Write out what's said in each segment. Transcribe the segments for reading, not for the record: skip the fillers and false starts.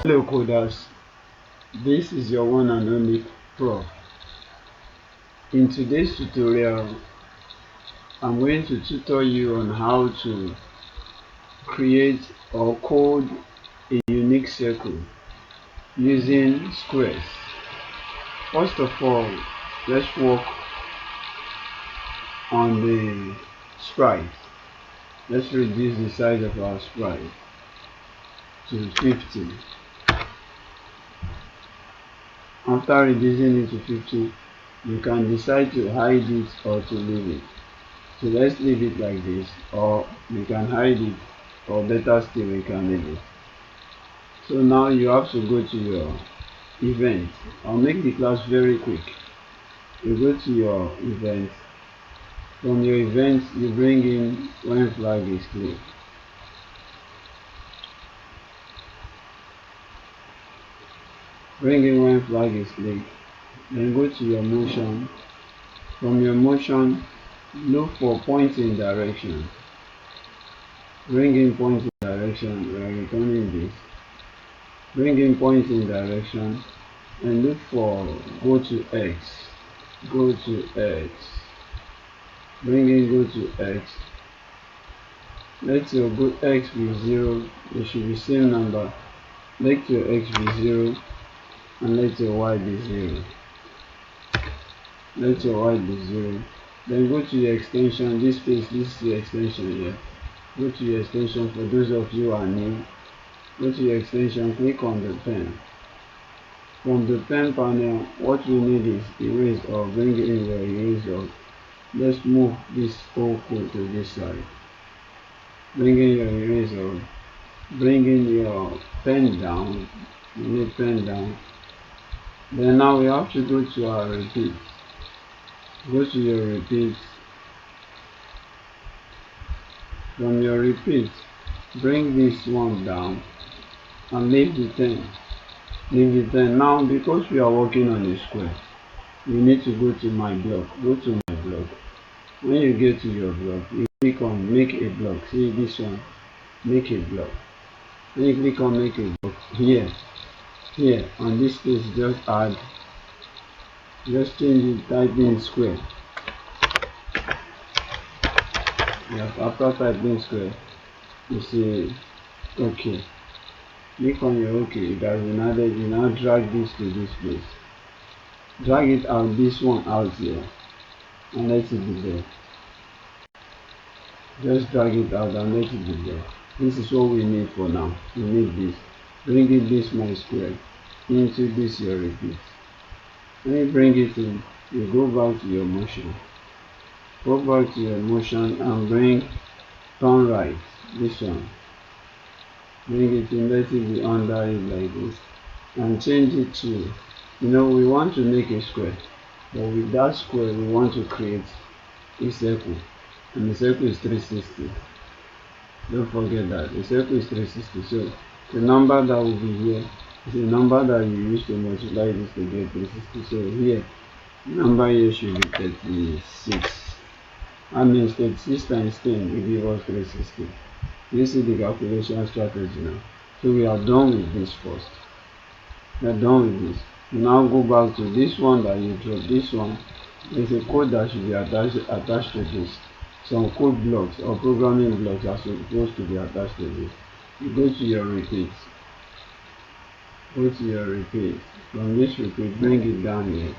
Hello coders, this is your one and only Prof. In today's tutorial, I'm going to tutor you on how to create or code a unique circle using squares. First of all, let's work on the sprite. Let's reduce the size of our sprite to 50. After reducing it to 50, you can decide to hide it or to leave it. So let's leave it like this, or we can hide it, or better still we can leave it. So now you have to go to your event. I'll make the class very quick. You go to your event. From your event you bring in when flag is clicked. Bring in when flag is clicked. Then go to your motion. From your motion, look for pointing direction. Bring in pointing direction. We are returning this. Bring in pointing direction and look for go to X. Go to X. Bring in go to X. Let your go X be 0. It should be same number. Let your X be 0 and let your Y be 0. Let your Y be 0. Then go to your extension. This is your extension here. Go to your extension. For those of you who are new, go to your extension, click on the pen. From the pen panel, what we need is erase or bring in your eraser. Let's move this whole code to this side. Bring in your eraser. Bring in your pen down. You need pen down. Then now we have to go to our repeat. Go to your repeat. From your repeat, bring this one down and leave the 10. Leave the 10. Now because we are working on a square, you need to go to my block. Go to my block. When you get to your block, you click on make a block. See this one, make a block. Then you click on make a block. Here on this place, just add, just change it, type in square. Yes, after typing square, you see okay. Click on your OK. It has been added. You now drag this to this place. Drag it out, this one out here, and let it be there. Just drag it out and let it be there. This is what we need for now. We need this. Bring in this my square into this your repeat. When you bring it in, you go back to your motion. Go back to your motion and bring turn right. This one. Bring it in, let it be under it like this, and change it to, we want to make a square, but with that square we want to create a circle, and the circle is 360. Don't forget that the circle is 360. So the number that will be here is the number that you use to multiply this to get 360. So here, the number here should be 36. That means 36 times 10 will give us 360. You see the calculation strategy now. So we are done with this first. We are done with this. You now go back to this one that you dropped. This one, there's a code that should be attached to this. Some code blocks or programming blocks are supposed to be attached to this. You go to your repeat. Go to your repeat. From this repeat, bring it down here.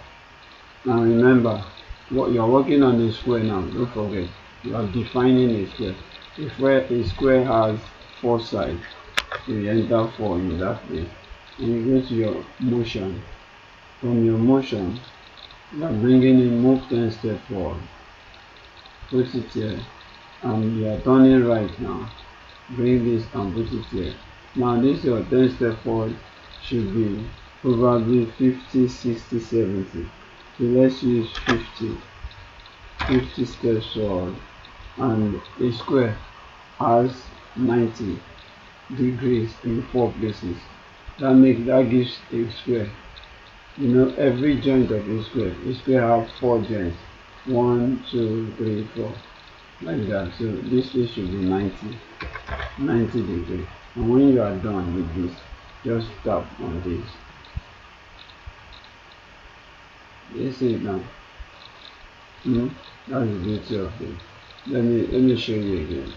Now remember, what you are working on a square now. Don't forget, you are defining a square. If a square has 4 sides, so you enter 4 in that place, and you go to your motion. From your motion, you are bringing in move 10 steps forward. Put it here, and you are turning right now. Bring this and put it here. Now this your 10 steps forward should be probably 50, 60, 70. So let's use 50 steps forward, and a square has 90 degrees in 4 places. That gives a square. Every joint of a square have 4 joints. 1, 2, 3, 4, like that. So this should be 90 degrees. And when you are done with this, just tap on this. You see it now. That's the beauty of it. Let me show you again.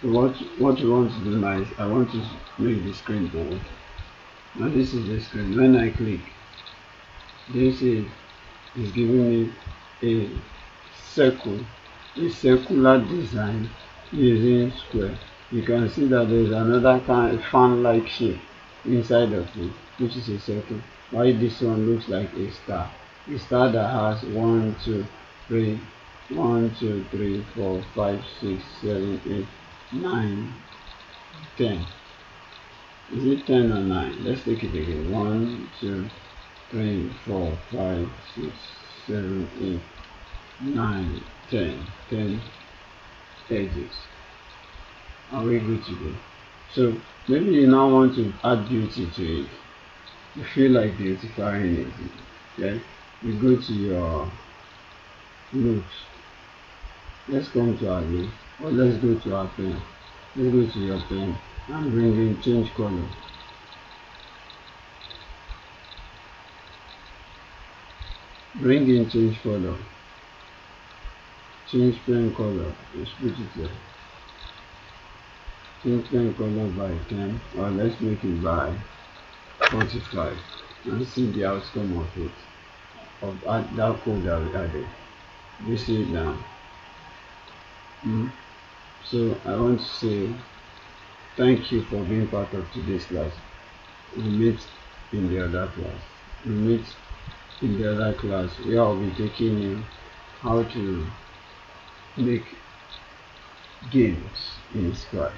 So what you want to do now is I want to make the screen bold. Now this is the screen. When I click, this is giving me a circle, a circular design using square. You can see that there is another kind of fan-like shape inside of it, which is a circle. Why this one looks like a star that has 1 2 3 1 2 3 4 5 6 7 8 9 10. Is it 10 or 9? Let's take it again. 1 2 3 4 5 6 7 8 9 10. 10 edges. Are we good to go? So maybe you now want to add beauty to it. You feel like beautifying it. Okay? You go to your notes. Let's come to our notes. Or let's go to our pen. Let's go to your pen and bring in change color. Bring in change color. Change pen color. Let's put it there. Change pen color by 10, or let's make it by 45 and see the outcome of it, of that code that we added. You see it now. So I want to say thank you for being part of today's class. We meet in the other class. Where I'll be taking you how to make games in Scratch.